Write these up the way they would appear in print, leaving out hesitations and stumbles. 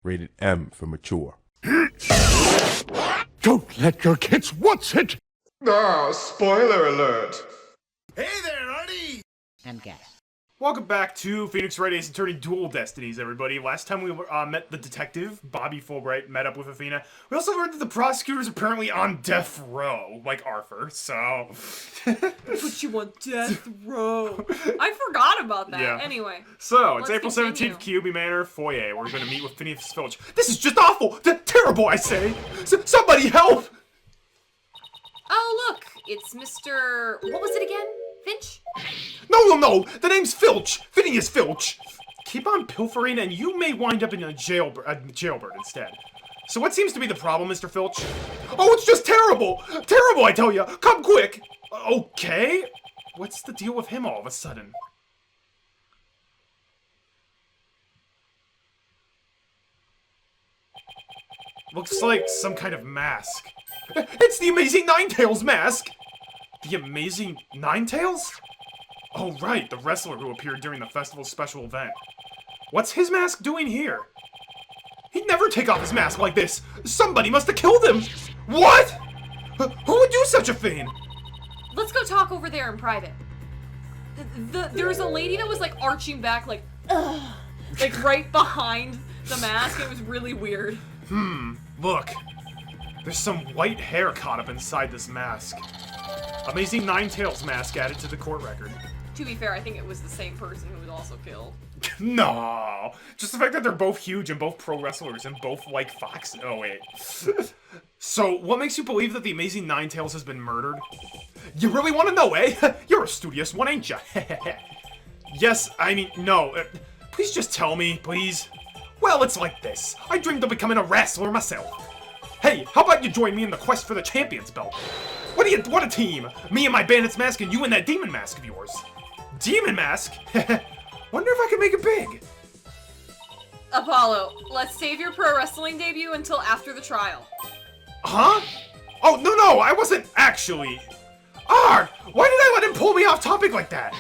Rated M for mature. Don't let your kids watch it! Ah, spoiler alert. Hey there, Artie! And guess. Welcome back to Phoenix Wright Ace Attorney Dual Destinies, everybody. Last time we met the detective, Bobby Fulbright, met up with Athena. We also learned that the prosecutor's apparently on death row, like Arthur, so... Put you on death row. I forgot about that. Yeah. Anyway. So, it's Let's April continue. 17th, QB Manor, foyer. We're gonna meet with Phineas Filch. This is just awful! Terrible, I say! Somebody help! Oh, look. It's Mr... What was it again? Finch? No! The name's Filch! Phineas Filch! Keep on pilfering and you may wind up in a jailbird instead. So what seems to be the problem, Mr. Filch? Oh, it's just terrible! Terrible, I tell ya! Come quick! Okay? What's the deal with him all of a sudden? Looks like some kind of mask. It's the Amazing Ninetales mask! The Amazing Ninetales? Oh right, the wrestler who appeared during the festival's special event. What's his mask doing here? He'd never take off his mask like this! Somebody must have killed him! What?! Who would do such a thing? Let's go talk over there in private. There was a lady that was like arching back like, ugh, like right behind the mask. It was really weird. Look. There's some white hair caught up inside this mask. Amazing Ninetales mask added to the court record. To be fair, I think it was the same person who was also killed. No! Just the fact that they're both huge and both pro wrestlers and both like Fox. Oh, wait. So, what makes you believe that the Amazing Ninetales has been murdered? You really want to know, eh? You're a studious one, ain't ya? Yes, I mean, no. Please just tell me, please. Well, it's like this. I dreamed of becoming a wrestler myself. Hey, how about you join me in the quest for the champion's belt? What a team! Me and my bandit's mask and you and that demon mask of yours. Demon mask? Wonder if I can make it big. Apollo, let's save your pro wrestling debut until after the trial. Huh? Oh, no, I wasn't actually. Arg! Why did I let him pull me off topic like that?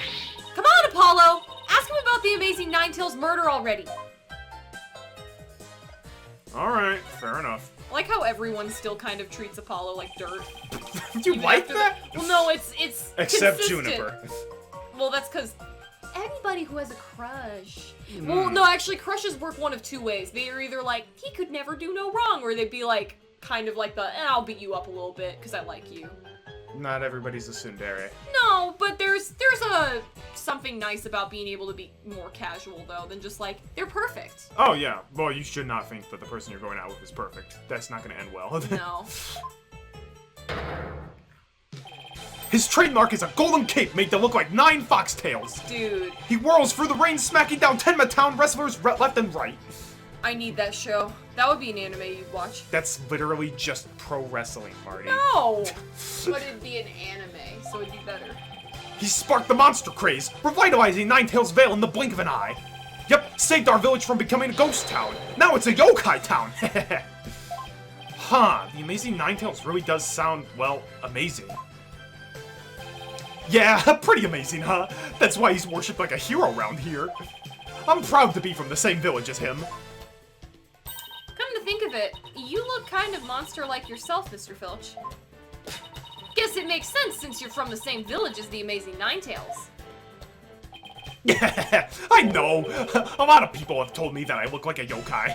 Come on, Apollo! Ask him about the Amazing Ninetales murder already. Alright, fair enough. I like how everyone still kind of treats Apollo like dirt. You Even like after that? Well, no, it's Except consistent. Juniper. Well, that's because anybody who has a crush. Well, no, actually, crushes work one of two ways. They are either like, he could never do no wrong, or they'd be like, kind of like I'll beat you up a little bit because I like you. Not everybody's a tsundere. No, but there's something nice about being able to be more casual though than just like they're perfect. Oh yeah, well you should not think that the person you're going out with is perfect. That's not going to end well. No. His trademark is a golden cape made to look like 9 foxtails. Dude, He whirls through the rain, smacking down Tenma Town wrestlers left and right. I need that show. That would be an anime you'd watch. That's literally just pro wrestling, Marty. No! But it'd be an anime, so it'd be better. He sparked the monster craze, revitalizing Ninetales Vale in the blink of an eye. Yep, saved our village from becoming a ghost town. Now it's a yokai town. Huh, the Amazing Ninetales really does sound, well, amazing. Yeah, pretty amazing, huh? That's why he's worshipped like a hero around here. I'm proud to be from the same village as him. Come to think of it, you look kind of monster-like yourself, Mr. Filch. Guess it makes sense since you're from the same village as the Amazing Ninetales. Yeah, I know. A lot of people have told me that I look like a yokai.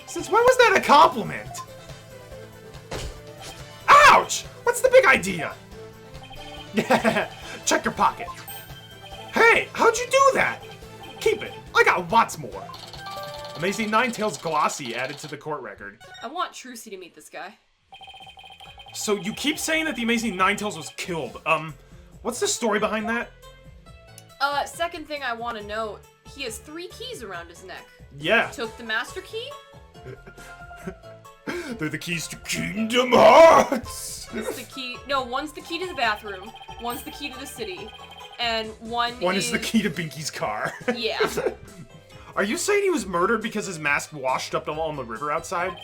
Since when was that a compliment? Ouch! What's the big idea? Check your pocket. Hey, how'd you do that? Keep it. I got lots more. Amazing Ninetales Glossy added to the court record. I want Trucy to meet this guy. So you keep saying that the Amazing Ninetales was killed. What's the story behind that? Second thing I want to note, he has 3 keys around his neck. Yeah. Took the master key, They're the keys to Kingdom Hearts! it's the key, no, one's the key to the bathroom, one's the key to the city, and one is the key to Binky's car. Yeah. Are you saying he was murdered because his mask washed up along the river outside?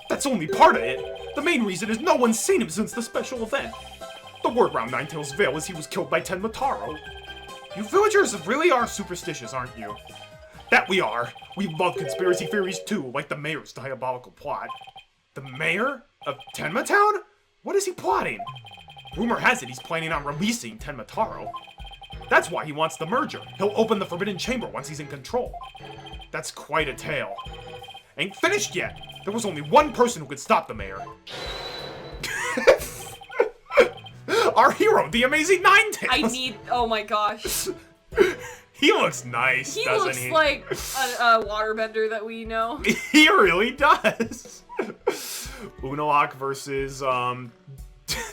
That's only part of it. The main reason is no one's seen him since the special event. The word around Ninetales Vale is he was killed by Tenma Taro. You villagers really are superstitious, aren't you? That we are. We love conspiracy theories too, like the mayor's diabolical plot. The mayor of Tenma Town? What is he plotting? Rumor has it he's planning on releasing Tenma Taro. That's why he wants the merger. He'll open the Forbidden Chamber once he's in control. That's quite a tale. Ain't finished yet. There was only one person who could stop the mayor. Our hero, the Amazing Ninetales! Oh my gosh. He looks nice, doesn't he? He looks like a waterbender that we know. He really does. Unalak versus,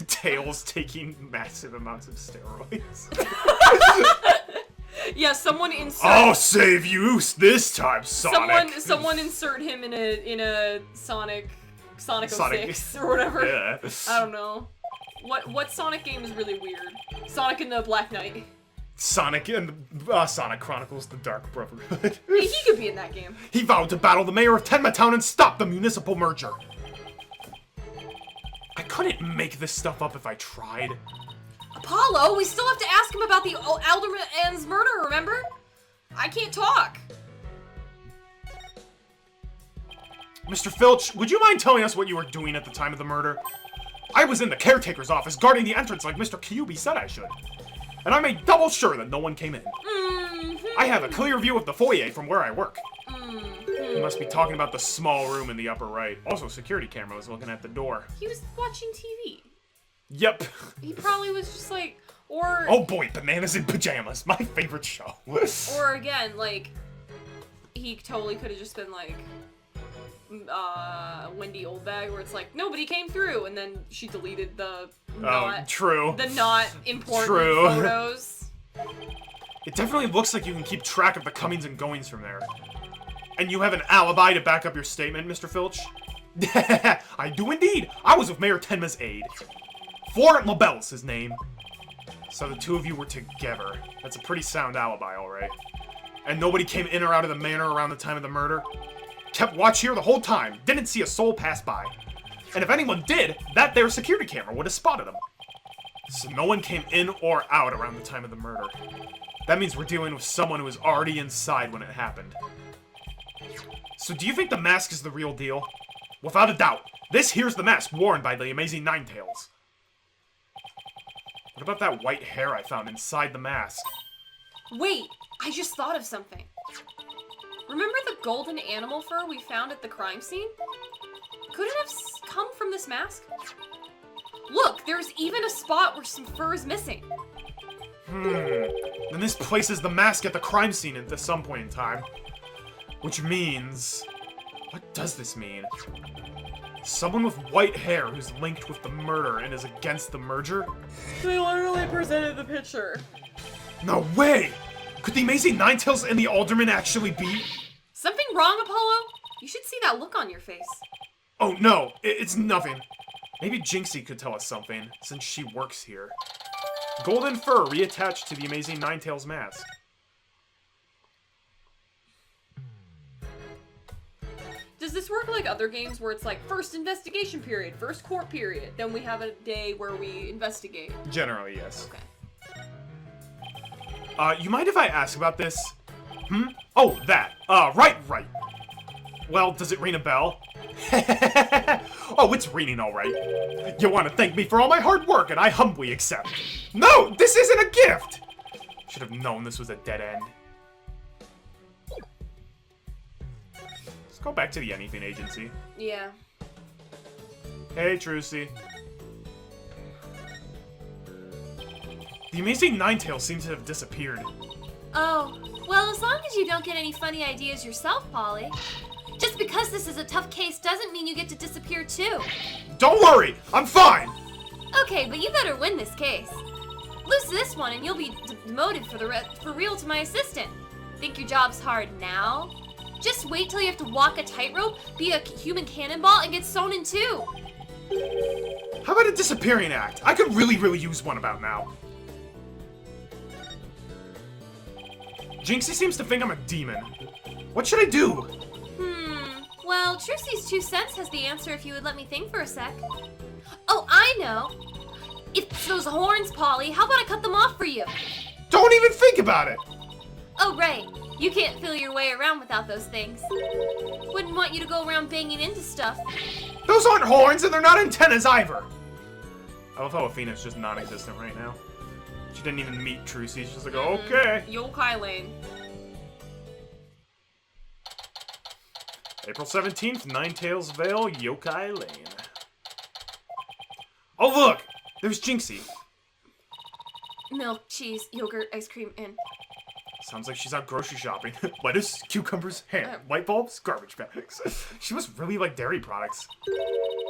Tails taking massive amounts of steroids. Yeah, someone insert. I'll save you this time, Sonic. Someone insert him in a Sonic 06 or whatever. Yeah. I don't know. What Sonic game is really weird? Sonic and the Black Knight. Sonic and Sonic Chronicles: The Dark Brotherhood. He could be in that game. He vowed to battle the mayor of Tenma Town and stop the municipal merger. I couldn't make this stuff up if I tried. Apollo, we still have to ask him about the Alderman's murder, remember? I can't talk. Mr. Filch, would you mind telling us what you were doing at the time of the murder? I was in the caretaker's office guarding the entrance like Mr. Kyubi said I should. And I made double sure that no one came in. I have a clear view of the foyer from where I work. You must be talking about the small room in the upper right. Also, security camera was looking at the door. He was watching TV. Yep. He probably was just like, or... Oh boy, Bananas in Pajamas, my favorite show. Or again, like, he totally could have just been like, Wendy Oldbag, where it's like, nobody came through, and then she deleted the true. The not important True. photos. It definitely looks like you can keep track of the comings and goings from there. And you have an alibi to back up your statement, Mr. Filch? I do indeed. I was with Mayor Tenma's aide. Florent LaBelle's his name. So the two of you were together. That's a pretty sound alibi, alright. And nobody came in or out of the manor around the time of the murder? Kept watch here the whole time. Didn't see a soul pass by. And if anyone did, that there security camera would have spotted them. So no one came in or out around the time of the murder. That means we're dealing with someone who was already inside when it happened. So do you think the mask is the real deal? Without a doubt. This here's the mask worn by the Amazing Ninetales. What about that white hair I found inside the mask? Wait, I just thought of something. Remember the golden animal fur we found at the crime scene? Could it have come from this mask? Look, there's even a spot where some fur is missing. Then this places the mask at the crime scene at some point in time. Which means... What does this mean? Someone with white hair who's linked with the murder and is against the merger? They literally presented the picture. No way! Could the Amazing Ninetales and the Alderman actually be? Something wrong, Apollo? You should see that look on your face. Oh no, it's nothing. Maybe Jinxie could tell us something, since she works here. Golden fur reattached to the Amazing Ninetales mask. Does this work like other games where it's like first investigation period, first court period, then we have a day where we investigate? Generally, yes. Okay. You mind if I ask about this? Oh, that. Right. Well, does it ring a bell? Oh, it's ringing all right. You want to thank me for all my hard work, and I humbly accept. No, this isn't a gift! Should have known this was a dead end. Let's go back to the Anything Agency. Yeah. Hey, Trucy. The Amazing Ninetales seems to have disappeared. Oh, well, as long as you don't get any funny ideas yourself, Polly. Just because this is a tough case doesn't mean you get to disappear too. Don't worry, I'm fine! Okay, but you better win this case. Lose this one and you'll be demoted for real to my assistant. Think your job's hard now? Just wait till you have to walk a tightrope, be a human cannonball, and get sewn in two. How about a disappearing act? I could really use one about now. Jinxie seems to think I'm a demon. What should I do? Well, Trucy's 2 cents has the answer if you would let me think for a sec. Oh, I know! It's those horns, Polly. How about I cut them off for you? Don't even think about it! Oh, right. You can't feel your way around without those things. Wouldn't want you to go around banging into stuff. Those aren't horns, and they're not antennas either! I love how Athena's just non-existent right now. She didn't even meet Trucy. She's just like, okay. Yokai Lane. April 17th, Ninetales Vale, Yokai Lane. Oh, look! There's Jinxie. Milk, cheese, yogurt, ice cream, and... Sounds like she's out grocery shopping. Lettuce, cucumbers, ham, light bulbs, garbage bags. She must really like dairy products.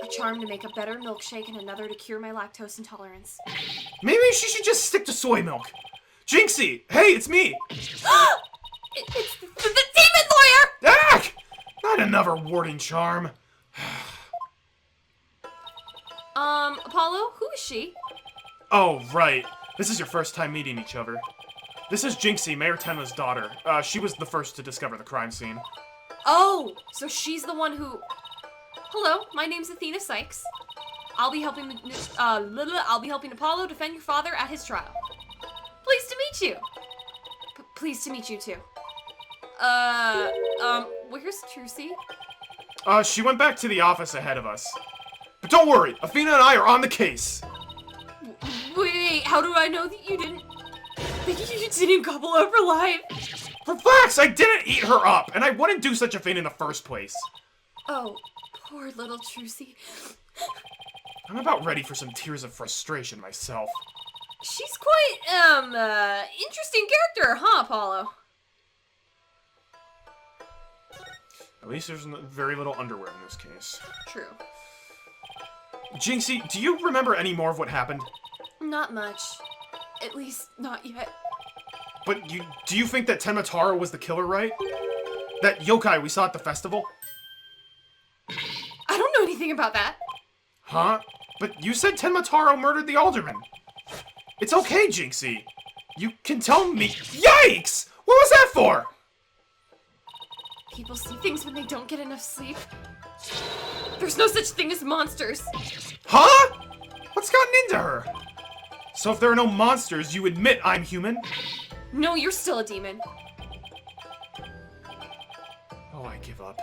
a charm to make a better milkshake and another to cure my lactose intolerance. Maybe she should just stick to soy milk. Jinxie! Hey, it's me! It's the demon lawyer! Ah! Not another warding charm. Apollo, who is she? Oh, right. This is your first time meeting each other. This is Jinxie, Mayor Tenma's daughter. She was the first to discover the crime scene. Oh, so she's the one who... Hello, my name's Athena Sykes. I'll be helping Apollo defend your father at his trial. Pleased to meet you. Pleased to meet you too. Where's Trucy? She went back to the office ahead of us. But don't worry, Athena and I are on the case. Wait, how do I know that you didn't gobble up her life? Relax, I didn't eat her up, and I wouldn't do such a thing in the first place. Oh, poor little Trucy. I'm about ready for some tears of frustration myself. She's quite, interesting character, huh, Apollo? At least there's very little underwear in this case. True. Jinxie, do you remember any more of what happened? Not much. At least, not yet. But do you think that Tenma Taro was the killer, right? That yokai we saw at the festival? I don't know anything about that. Huh? But you said Tenma Taro murdered the alderman. It's okay, Jinxie. You can tell me— Yikes! What was that for? People see things when they don't get enough sleep. There's no such thing as monsters. Huh? What's gotten into her? So if there are no monsters, you admit I'm human? No, you're still a demon. Oh, I give up.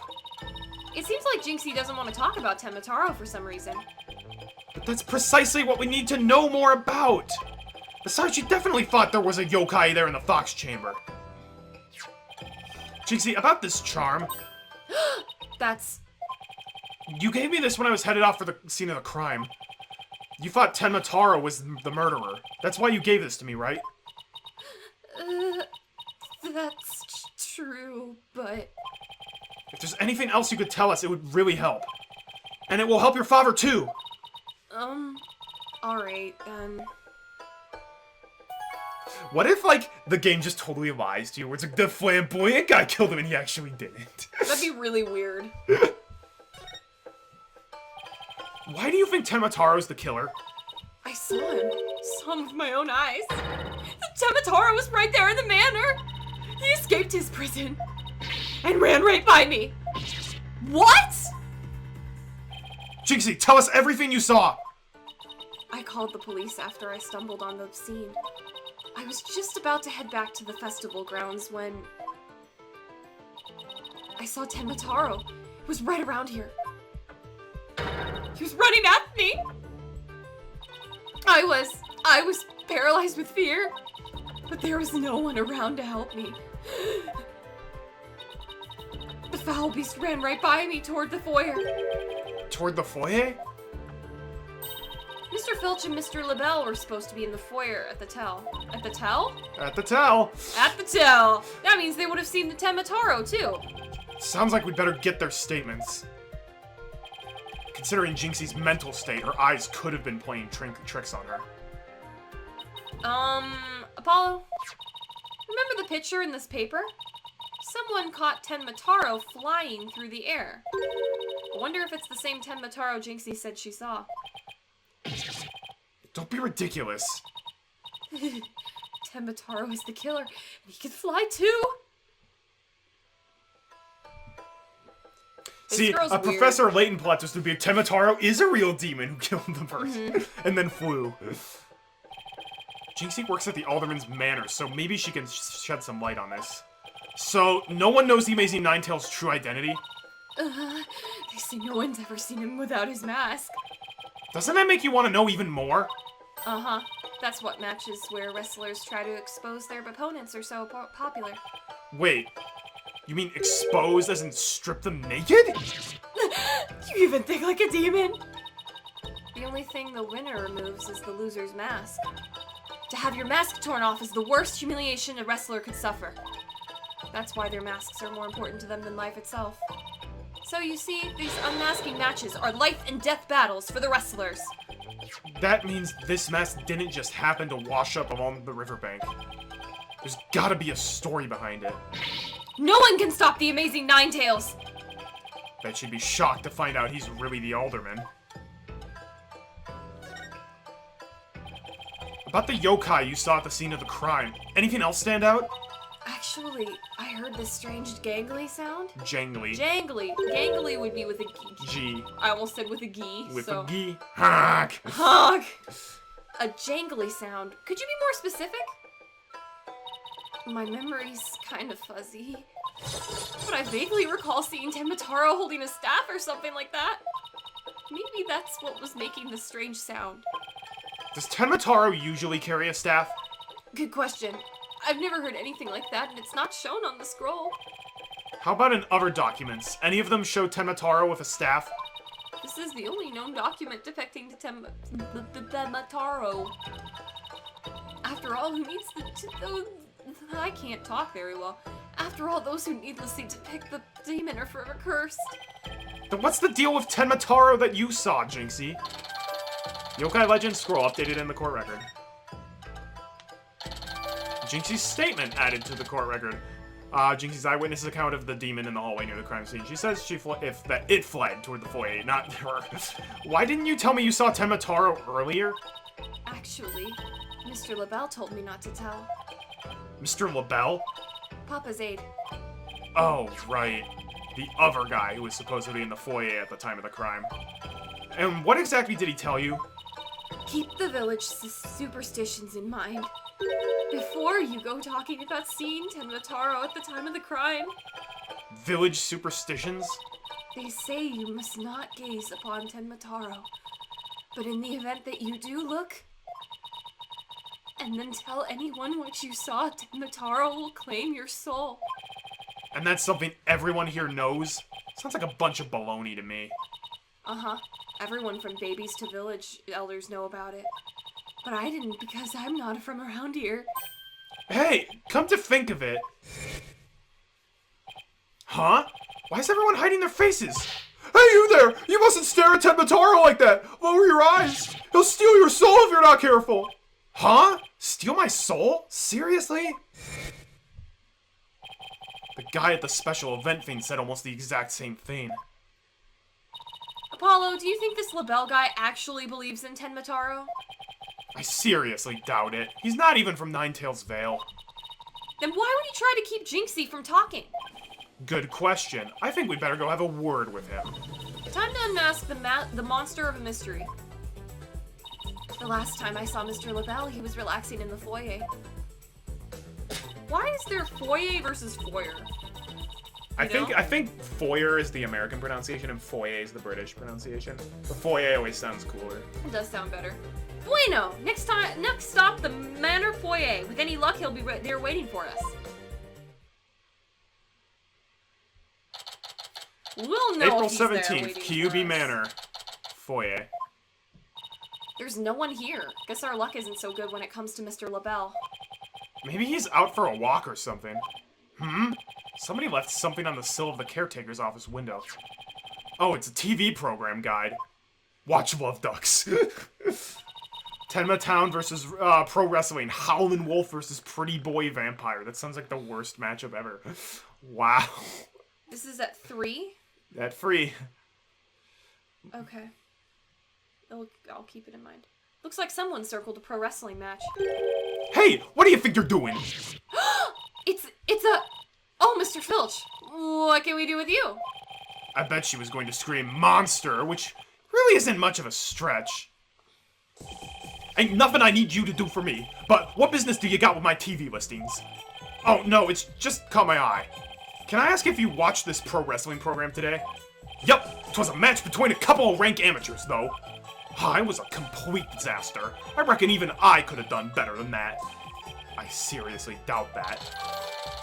It seems like Jinxie doesn't want to talk about Tenma Taro for some reason. But that's precisely what we need to know more about. Besides, you definitely thought there was a yokai there in the Fox Chamber. Jinxie, about this charm. That's... You gave me this when I was headed off for the scene of the crime. You thought Tenma Taro was the murderer. That's why you gave this to me, right? That's true, but... If there's anything else you could tell us, it would really help. And it will help your father, too. Alright, then. What if, like, the game just totally lies to you, where it's like, the flamboyant guy killed him and he actually didn't? That'd be really weird. Why do you think Tenma Taro's the killer? I saw him. Saw him with my own eyes. Tenma Taro was right there in the manor. He escaped his prison and ran right by me. What? Jinxie, tell us everything you saw! I called the police after I stumbled on the scene. I was just about to head back to the festival grounds when... I saw Tenma Taro. It was right around here. He was running at me. I was paralyzed with fear, but there was no one around to help me. The foul beast ran right by me toward the foyer. Toward the foyer? Mr. Filch and Mr. LaBelle were supposed to be in the foyer at the tell. At the tell? At the tell. At the tell. That means they would have seen the Tenma Taro, too. Sounds like we'd better get their statements. Considering Jinxie's mental state, her eyes could have been playing tricks on her. Apollo? Remember the picture in this paper? Someone caught Tenma Taro flying through the air. I wonder if it's the same Tenma Taro Jinxie said she saw. Don't be ridiculous. Tenma Taro is the killer, and he can fly too! See, Professor Layton plot just to be Tenma Taro is a real demon who killed the person and then flew. Jinxie works at the Alderman's Manor, so maybe she can shed some light on this. So, no one knows the Amazing Ninetales' true identity? They say no one's ever seen him without his mask. Doesn't that make you want to know even more? Uh-huh. That's what matches where wrestlers try to expose their opponents are so popular. Wait, you mean exposed as in strip them naked? You even think like a demon? The only thing the winner removes is the loser's mask. To have your mask torn off is the worst humiliation a wrestler could suffer. That's why their masks are more important to them than life itself. So you see, these unmasking matches are life and death battles for the wrestlers. That means this mess didn't just happen to wash up along the riverbank. There's gotta be a story behind it. No one can stop the Amazing Ninetales! Bet she'd be shocked to find out he's really the alderman. About the yokai you saw at the scene of the crime, anything else stand out? Actually, I heard this strange gangly sound. Jangly. Jangly. Gangly would be with a G. I almost said with a gee. With so. a G. Honk. Honk! A jangly sound. Could you be more specific? My memory's kind of fuzzy. But I vaguely recall seeing Tenma Taro holding a staff or something like that. Maybe that's what was making the strange sound. Does Tenma Taro usually carry a staff? Good question. I've never heard anything like that, and it's not shown on the scroll. How about in other documents? Any of them show Tenma Taro with a staff? This is the only known document depicting the Tenma Taro. After all, who needs those? I can't talk very well. After all, those who needlessly depict the demon are forever cursed. Then what's the deal with Tenma Taro that you saw, Jinxie? Yokai Legend scroll updated in the court record. Jinxie's statement added to the court record. Jinxie's eyewitness account of the demon in the hallway near the crime scene. She says it fled toward the foyer, not her. Why didn't you tell me you saw Tenma Taro earlier? Actually, Mr. LaBelle told me not to tell. Mr. LaBelle? Papa's aide. Oh, right. The other guy who was supposedly in the foyer at the time of the crime. And what exactly did he tell you? Keep the village superstitions in mind. Before you go talking about seeing Tenma Taro at the time of the crime. Village superstitions? They say you must not gaze upon Tenma Taro. But in the event that you do look, and then tell anyone what you saw, Tenma Taro will claim your soul. And that's something everyone here knows? Sounds like a bunch of baloney to me. Uh-huh. Everyone from babies to village elders know about it. But I didn't because I'm not from around here. Hey, come to think of it. Huh? Why is everyone hiding their faces? Hey, you there! You mustn't stare at Tenma Taro like that! Lower your eyes! He'll steal your soul if you're not careful! Huh? Steal my soul? Seriously? The guy at the special event thing said almost the exact same thing. Apollo, do you think this LaBelle guy actually believes in Tenma Taro? I seriously doubt it. He's not even from Ninetales Vale. Then why would he try to keep Jinxie from talking? Good question. I think we'd better go have a word with him. Time to unmask the monster of a mystery. The last time I saw Mr. LaBelle, he was relaxing in the foyer. Why is there foyer versus foyer? I think foyer is the American pronunciation and foyer is the British pronunciation. The foyer always sounds cooler. It does sound better. Bueno! Next stop, the Manor Foyer. With any luck, he'll be there waiting for us. We'll know April if he's there 17th, waiting for QB us. Manor. Foyer. There's no one here. Guess our luck isn't so good when it comes to Mr. LaBelle. Maybe he's out for a walk or something. Somebody left something on the sill of the caretaker's office window. Oh, it's a TV program guide. Watch Love Ducks. Tenma Town versus Pro Wrestling. Howlin' Wolf versus Pretty Boy Vampire. That sounds like the worst matchup ever. Wow. This is at 3? That free. Okay. I'll keep it in mind. Looks like someone circled a pro wrestling match. Hey, what do you think you're doing? It's a... Oh, Mr. Filch. What can we do with you? I bet she was going to scream monster, which really isn't much of a stretch. Ain't nothing I need you to do for me, but what business do you got with my TV listings? Oh, no, it's just caught my eye. Can I ask if you watched this pro wrestling program today? Yup, it was a match between a couple of rank amateurs, though. I was a complete disaster. I reckon even I could have done better than that. I seriously doubt that.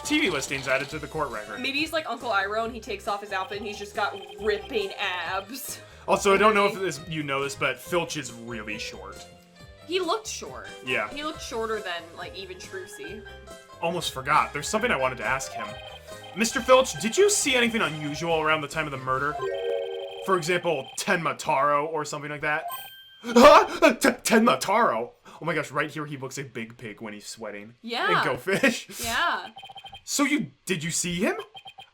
TV listings added to the court record. Maybe he's like Uncle Iroh and he takes off his outfit and he's just got ripping abs. Also, I don't know if you know this, but Filch is really short. He looked short. Yeah. He looked shorter than, like, even Trucy. Almost forgot. There's something I wanted to ask him. Mr. Filch, did you see anything unusual around the time of the murder? For example, Tenma Taro or something like that? Tenma Taro? Oh my gosh, right here he looks a big pig when he's sweating. Yeah. And Go Fish. Yeah. So did you see him?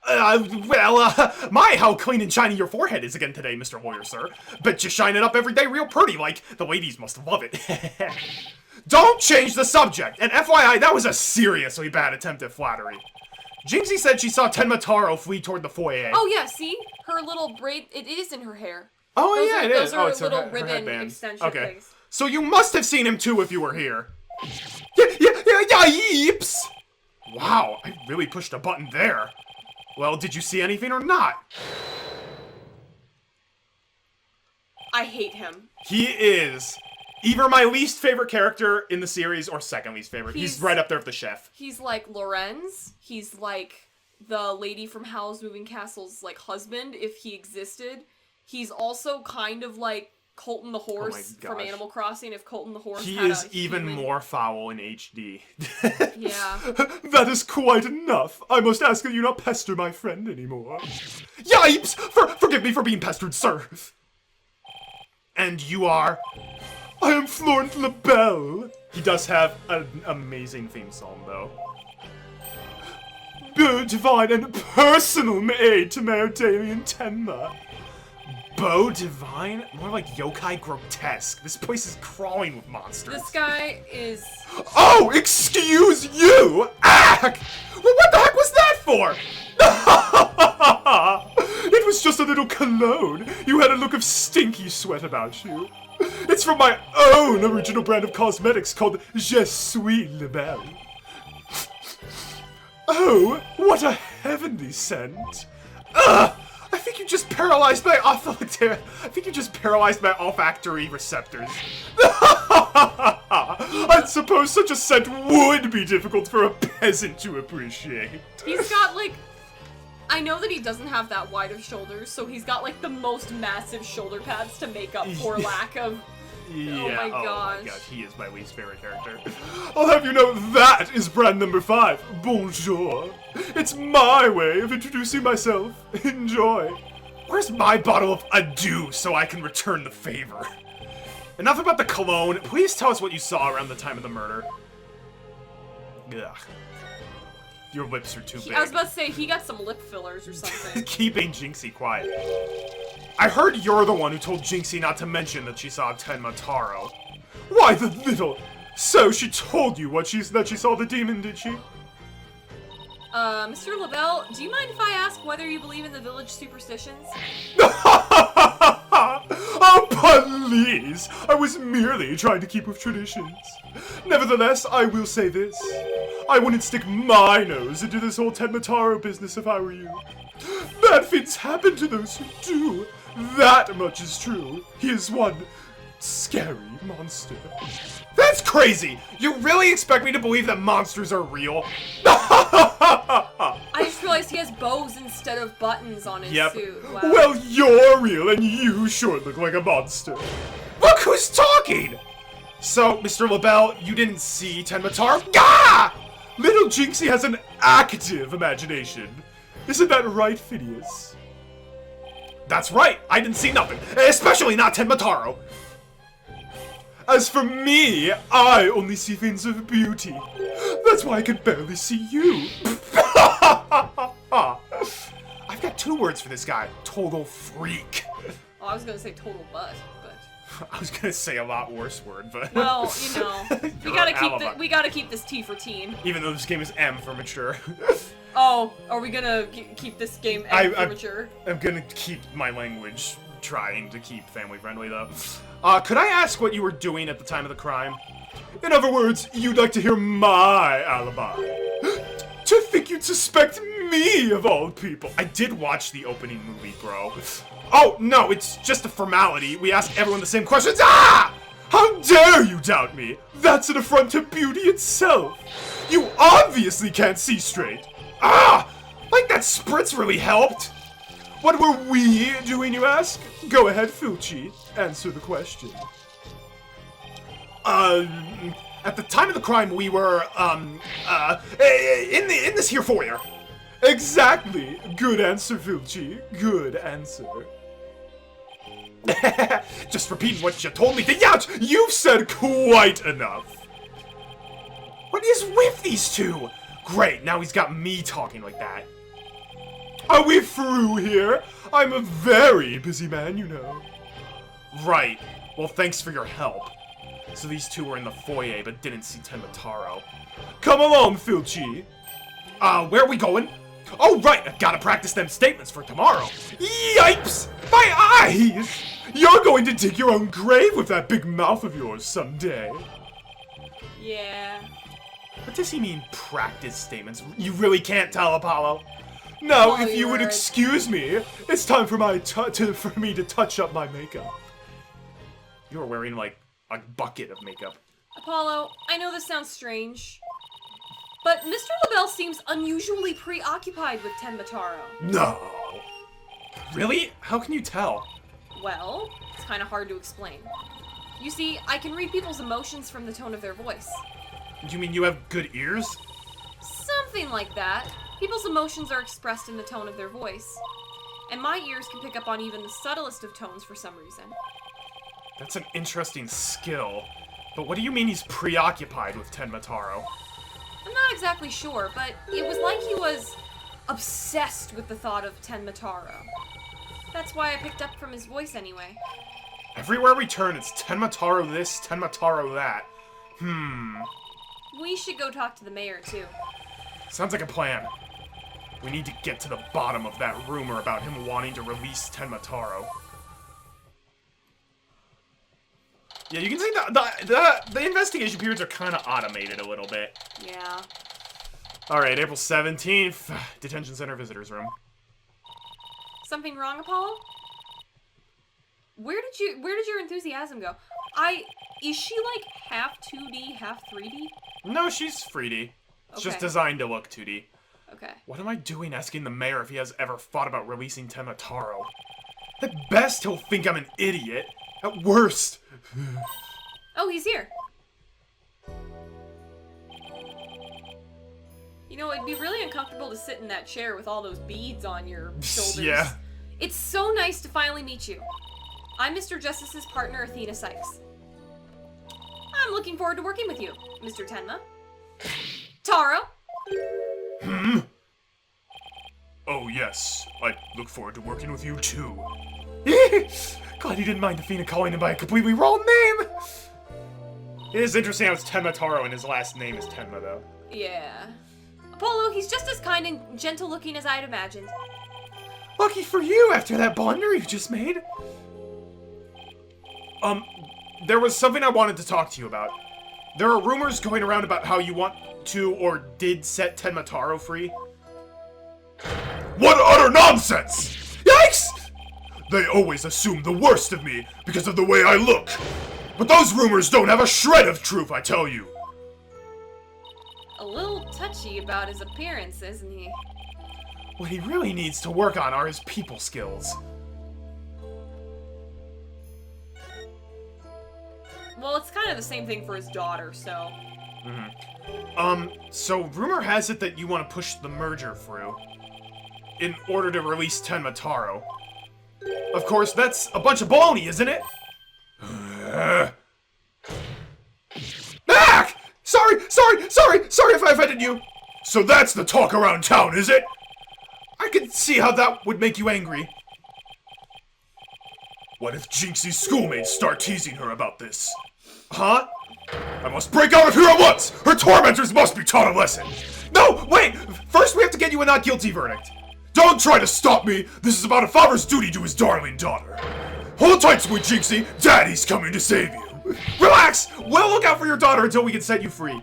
My, how clean and shiny your forehead is again today, Mr. Lawyer, sir. Bet you shine it up every day real pretty, like the ladies must love it. Don't change the subject! And FYI, that was a seriously bad attempt at flattery. Jinxie said she saw Tenma Taro flee toward the foyer. Oh, yeah, see? Her little braid, it is in her hair. Oh, Those yeah, are, it those is. are It's her little her ribbon headband. extension Okay. things. So you must have seen him too if you were here. Yipes! Wow, I really pushed a button there. Well, did you see anything or not? I hate him. He is either my least favorite character in the series or second least favorite. He's right up there with the chef. He's like Lorenz. He's like the lady from Howl's Moving Castle's like husband, if he existed. He's also kind of like Colton the horse from gosh. Animal Crossing, if Colton the horse He had is a even human- more foul in HD. Yeah. That is quite enough. I must ask that you not pester my friend anymore. Yipes! Forgive me for being pestered, sir. And you are? I am Florent LaBelle. He does have an amazing theme song, though. Divine and personal aid to Mayor Damien Tenma. Beau Divine? More like yokai grotesque. This place is crawling with monsters. This guy is... Oh, excuse you! Ack! Well, what the heck was that for? It was just a little cologne. You had a look of stinky sweat about you. It's from my own original brand of cosmetics called Je suis Lebel. Oh, what a heavenly scent. Ugh! I think you just paralyzed my olfactory receptors. I suppose such a scent would be difficult for a peasant to appreciate. He's got like... I know that he doesn't have that wide of shoulders, so he's got like the most massive shoulder pads to make up for lack of... Yeah, my gosh. he is my least favorite character. I'll have you know that is brand number 5. Bonjour. It's my way of introducing myself. Enjoy. Where's my bottle of adieu so I can return the favor? Enough about the cologne. Please tell us what you saw around the time of the murder. Ugh. Your lips are too big. I was about to say, he got some lip fillers or something. Keeping Jinxie quiet. I heard you're the one who told Jinxie not to mention that she saw Tenma Taro. Why the little... So she told you that she saw the demon, did she? Mr. LaBelle, do you mind if I ask whether you believe in the village superstitions? Oh, please! I was merely trying to keep with traditions. Nevertheless, I will say this. I wouldn't stick my nose into this whole Tenma Taro business if I were you. Bad things happen to those who do. That much is true. He is one scary monster. That's crazy! You really expect me to believe that monsters are real? I just realized he has bows instead of buttons on his suit. Wow. Well, you're real and you sure look like a monster. Look who's talking! So, Mr. LaBelle, you didn't see Tenma Taro? Gah! Little Jinxie has an active imagination. Isn't that right, Phineas? That's right, I didn't see nothing. Especially not Tenma Taro. As for me, I only see things of beauty. That's why I can barely see you. I've got 2 words for this guy. Total freak. Oh, I was gonna say total butt, but... I was gonna say a lot worse word, but... Well, you know, we gotta keep this T for teen. Even though this game is M for mature. Oh, are we gonna keep this game M for mature? I'm gonna keep my language trying to keep family friendly, though. Could I ask what you were doing at the time of the crime? In other words, you'd like to hear my alibi. you'd suspect me of all people? I did watch the opening movie, bro. Oh, no, it's just a formality. We ask everyone the same questions. Ah! How dare you doubt me? That's an affront to beauty itself. You obviously can't see straight. Ah! Like that spritz really helped. What were we doing, you ask? Go ahead, Filchi. Answer the question. At the time of the crime, we were, in this here foyer. Exactly. Good answer, Filchi. Good answer. Just repeating what you told me to yell. You've said quite enough. What is with these two? Great, now he's got me talking like that. Are we through here? I'm a very busy man, you know. Right. Well, thanks for your help. So these two were in the foyer, but didn't see Tenma Taro. Come along, Filchi. Where are we going? Oh, right, I gotta practice them statements for tomorrow. Yipes! My eyes! You're going to dig your own grave with that big mouth of yours someday. Yeah. What does he mean, practice statements? You really can't tell, Apollo? Now, Oh, if you would you're- excuse me, it's time for for me to touch up my makeup. You were wearing, like, a bucket of makeup. Apollo, I know this sounds strange, but Mr. LaBelle seems unusually preoccupied with Tenma Taro. No. Really? How can you tell? Well, it's kind of hard to explain. You see, I can read people's emotions from the tone of their voice. You mean you have good ears? Something like that. People's emotions are expressed in the tone of their voice. And my ears can pick up on even the subtlest of tones for some reason. That's an interesting skill. But what do you mean he's preoccupied with Tenma Taro? I'm not exactly sure, but it was like he was obsessed with the thought of Tenma Taro. That's why I picked up from his voice anyway. Everywhere we turn, it's Tenma Taro this, Tenma Taro that. We should go talk to the mayor, too. Sounds like a plan. We need to get to the bottom of that rumor about him wanting to release Tenma Taro. Yeah, you can see the investigation periods are kind of automated a little bit. Yeah. Alright, April 17th, Detention Center Visitors Room. Something wrong, Apollo? Where did your enthusiasm go? Is she like half 2D, half 3D? No, she's 3D. It's just Okay. designed to look 2D. Okay. What am I doing asking the mayor if he has ever thought about releasing Tenma Taro? At best, he'll think I'm an idiot. At worst... Oh, he's here. You know, it'd be really uncomfortable to sit in that chair with all those beads on your shoulders. Yeah. It's so nice to finally meet you. I'm Mr. Justice's partner, Athena Sykes. I'm looking forward to working with you, Mr. Tenma. Taro. Oh, yes. I look forward to working with you, too. Glad he didn't mind Athena calling him by a completely wrong name! It is interesting how it's Tenma Taro and his last name is Tenma, though. Yeah. Apollo, he's just as kind and gentle looking as I'd imagined. Lucky for you after that blunder you just made. There was something I wanted to talk to you about. There are rumors going around about how you want to or did set Tenma Taro free. What utter nonsense! Yikes! They always assume the worst of me because of the way I look. But those rumors don't have a shred of truth, I tell you. A little touchy about his appearance, isn't he? What he really needs to work on are his people skills. Well, it's kind of the same thing for his daughter, so... So rumor has it that you want to push the merger through in order to release Tenma Taro. Of course, that's a bunch of baloney, isn't it? Ah! Sorry if I offended you. So that's the talk around town, is it? I can see how that would make you angry. What if Jinxie's schoolmates start teasing her about this? Huh? I must break out of here at once! Her tormentors must be taught a lesson! No, wait! First we have to get you a not guilty verdict. Don't try to stop me! This is about a father's duty to his darling daughter. Hold tight, sweet Jinxie! Daddy's coming to save you! Relax! We'll look out for your daughter until we can set you free.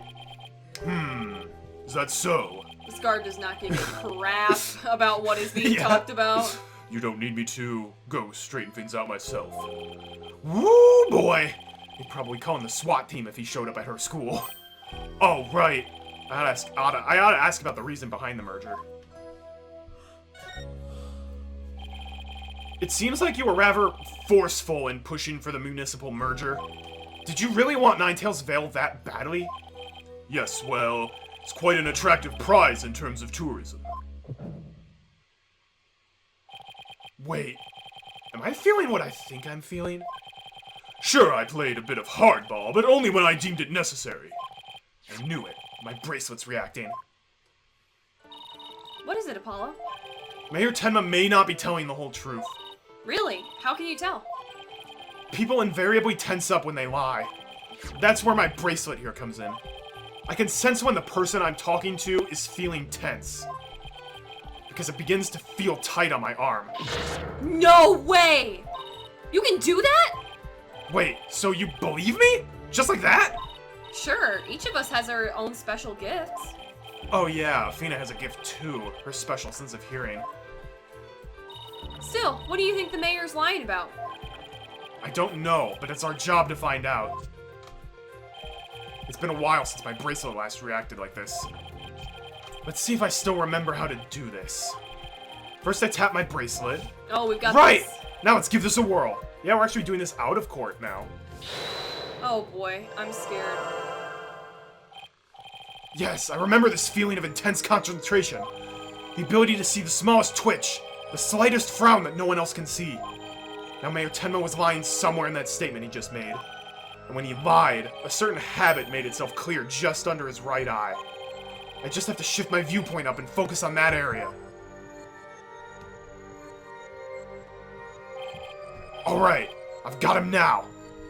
Is that so? This guard does not give a crap about what is being talked about. You don't need me to go straighten things out myself. Woo, boy! He'd probably call in the SWAT team if he showed up at her school. Oh, right. I ought to ask about the reason behind the merger. It seems like you were rather forceful in pushing for the municipal merger. Did you really want Ninetales Vale that badly? Yes, well, it's quite an attractive prize in terms of tourism. Wait, am I feeling what I think I'm feeling? Sure, I played a bit of hardball, but only when I deemed it necessary. I knew it. My bracelet's reacting. What is it, Apollo? Mayor Tenma may not be telling the whole truth. Really? How can you tell? People invariably tense up when they lie. That's where my bracelet here comes in. I can sense when the person I'm talking to is feeling tense. Because it begins to feel tight on my arm. No way! You can do that? Wait, so you believe me? Just like that? Sure, each of us has our own special gifts. Oh yeah, Athena has a gift too. Her special sense of hearing. Still, what do you think the mayor's lying about? I don't know, but it's our job to find out. It's been a while since my bracelet last reacted like this. Let's see if I still remember how to do this. First I tap my bracelet. Oh, we've got Right! this. Now let's give this a whirl. Yeah, we're actually doing this out of court now. Oh boy, I'm scared. Yes, I remember this feeling of intense concentration. The ability to see the smallest twitch, the slightest frown that no one else can see. Now Mayor Tenma was lying somewhere in that statement he just made. And when he lied, a certain habit made itself clear just under his right eye. I just have to shift my viewpoint up and focus on that area. Alright, I've got him now.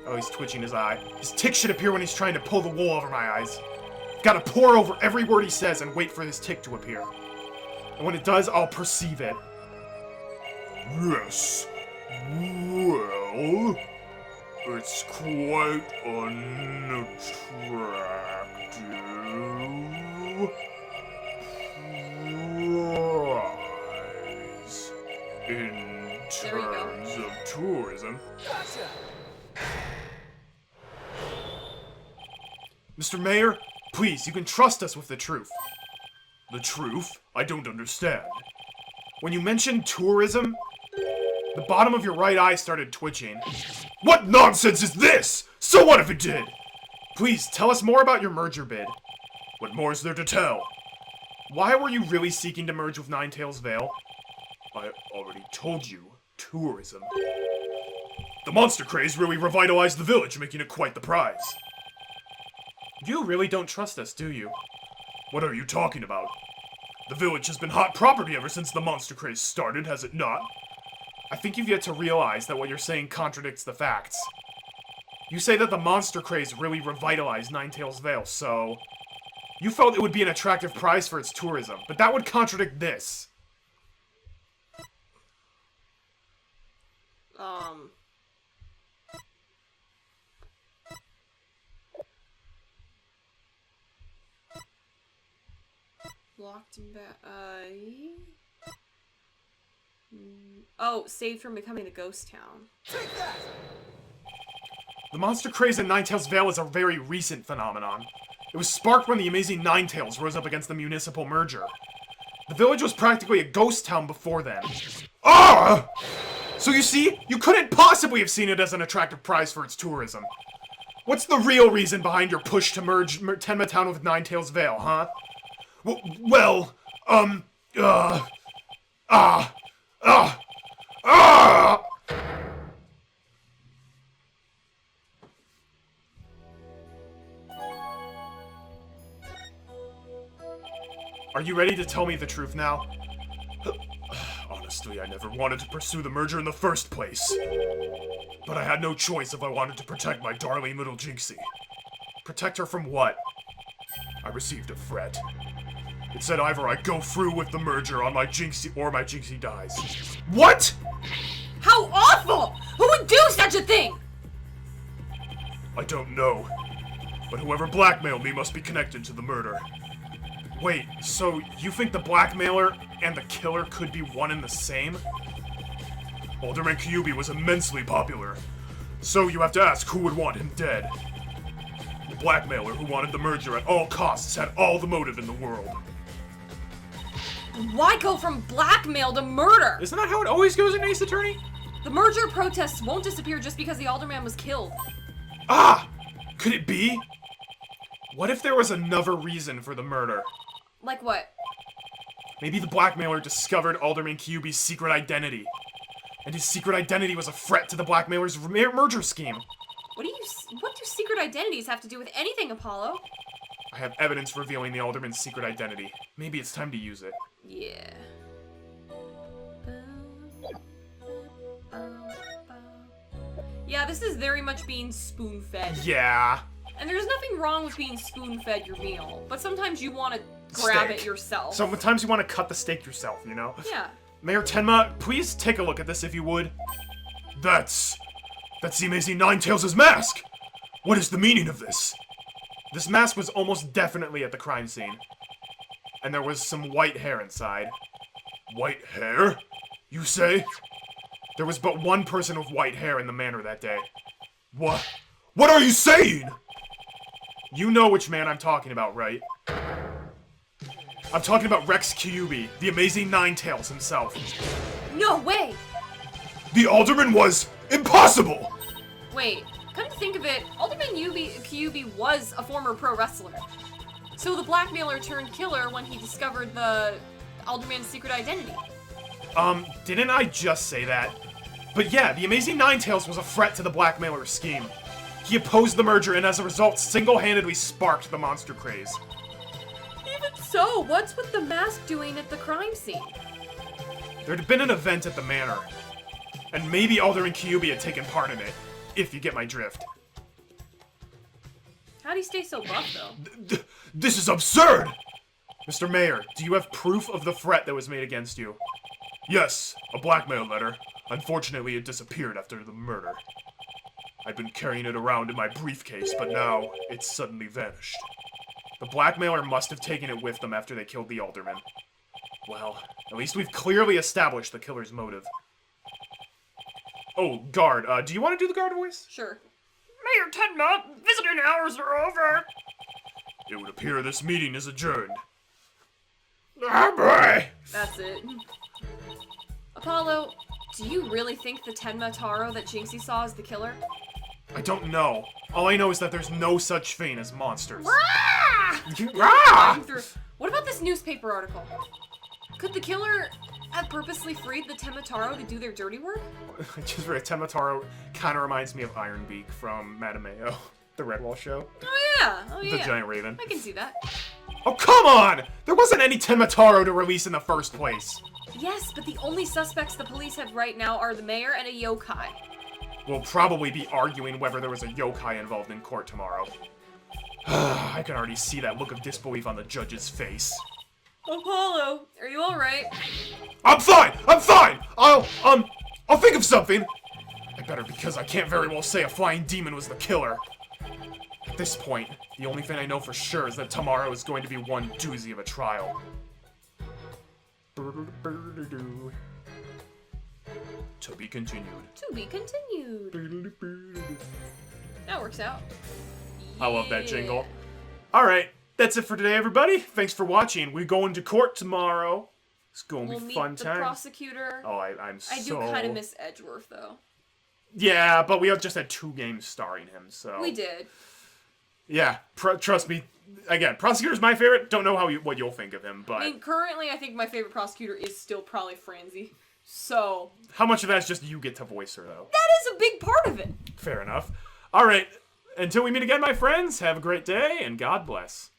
Oh, he's twitching his eye. His tick should appear when he's trying to pull the wool over my eyes. Gotta pore over every word he says and wait for his tick to appear. And when it does, I'll perceive it. Yes. Well, it's quite unattractive. Prize in terms of tourism. Mr. Mayor, please, you can trust us with the truth. The truth? I don't understand. When you mentioned tourism, the bottom of your right eye started twitching. What nonsense is this? So what if it did? Please, tell us more about your merger bid. What more is there to tell? Why were you really seeking to merge with Ninetales Vale? I already told you. Tourism. The monster craze really revitalized the village, making it quite the prize. You really don't trust us, do you? What are you talking about? The village has been hot property ever since the monster craze started, has it not? I think you've yet to realize that what you're saying contradicts the facts. You say that the monster craze really revitalized Ninetales Vale, so... You felt it would be an attractive prize for its tourism, but that would contradict this. Locked him back. Oh, saved from becoming a ghost town. The monster craze in Ninetales Vale is a very recent phenomenon. It was sparked when the amazing Ninetales rose up against the municipal merger. The village was practically a ghost town before then. Ah! So you see, you couldn't possibly have seen it as an attractive prize for its tourism. What's the real reason behind your push to merge Tenma Town with Ninetales Vale, huh? Well, Are you ready to tell me the truth now? Honestly, I never wanted to pursue the merger in the first place. But I had no choice if I wanted to protect my darling little Jinxie. Protect her from what? I received a threat. It said either I go through with the merger on my Jinxie or my Jinxie dies. What?! How awful! Who would do such a thing? I don't know. But whoever blackmailed me must be connected to the murder. Wait, so you think the blackmailer and the killer could be one and the same? Alderman Kyubi was immensely popular. So you have to ask who would want him dead. The blackmailer who wanted the merger at all costs had all the motive in the world. Why go from blackmail to murder? Isn't that how it always goes in Ace Attorney? The merger protests won't disappear just because the alderman was killed. Ah! Could it be? What if there was another reason for the murder? Like what? Maybe the blackmailer discovered Alderman Kyubi's secret identity. And his secret identity was a threat to the blackmailer's merger scheme. What do secret identities have to do with anything, Apollo? I have evidence revealing the Alderman's secret identity. Maybe it's time to use it. Yeah. Yeah, this is very much being spoon-fed. Yeah. And there's nothing wrong with being spoon-fed your meal, but sometimes you want to grab Steak. it yourself. Sometimes you want to cut the steak yourself, you know? Yeah. Mayor Tenma, please take a look at this if you would. That's the amazing Ninetales' mask! What is the meaning of this? This mask was almost definitely at the crime scene. And there was some white hair inside. White hair? You say? There was but one person with white hair in the manor that day. What? What are you saying? You know which man I'm talking about, right? I'm talking about Rex Kyubi, the amazing Ninetales himself. No way! The Alderman was impossible! Wait, come to think of it, Alderman Kyubi was a former pro wrestler. So the blackmailer turned killer when he discovered the Alderman's secret identity. Didn't I just say that? But yeah, the amazing Ninetales was a threat to the blackmailer's scheme. He opposed the merger and as a result single-handedly sparked the monster craze. Even so, what's with the mask doing at the crime scene? There'd been an event at the manor, and maybe Alderman Kyubi had taken part in it, if you get my drift. How'd he stay so buff, though? This is absurd! Mr. Mayor, do you have proof of the threat that was made against you? Yes, a blackmail letter. Unfortunately, it disappeared after the murder. I'd been carrying it around in my briefcase, but now it's suddenly vanished. The blackmailer must have taken it with them after they killed the alderman. Well, at least we've clearly established the killer's motive. Oh, guard, do you want to do the guard voice? Sure. Mayor Tenma, visiting hours are over. It would appear this meeting is adjourned. Ah, boy! That's it. Apollo, do you really think the Tenma Taro that Jinxie saw is the killer? I don't know. All I know is that there's no such thing as monsters. Flying through. What about this newspaper article? Could the killer have purposely freed the Tenma Taro to do their dirty work? Just for a Tenma Taro kind of reminds me of Ironbeak from Madameo, the Redwall show. Oh yeah, The giant raven. I can see that. Oh, come on! There wasn't any Tenma Taro to release in the first place. Yes, but the only suspects the police have right now are the mayor and a yokai. We'll probably be arguing whether there was a yokai involved in court tomorrow. I can already see that look of disbelief on the judge's face. Apollo, are you alright? I'm fine! I'm fine! I'll think of something! I better, because I can't very well say a flying demon was the killer. At this point, the only thing I know for sure is that tomorrow is going to be one doozy of a trial. To be continued. To be continued. That works out. I love that Yeah. jingle. Alright, that's it for today, everybody. Thanks for watching. We go into court tomorrow. It's gonna We'll be meet fun the times. prosecutor. Oh, I'm so... I do kind of miss Edgeworth, though. Yeah, but we just had 2 games starring him, so... We did. Yeah, trust me. Again, prosecutor's my favorite. Don't know what you'll think of him, but... I mean, currently, I think my favorite prosecutor is still probably Franzi. So... How much of that is just you get to voice her, though? That is a big part of it! Fair enough. Alright, until we meet again, my friends, have a great day, and God bless.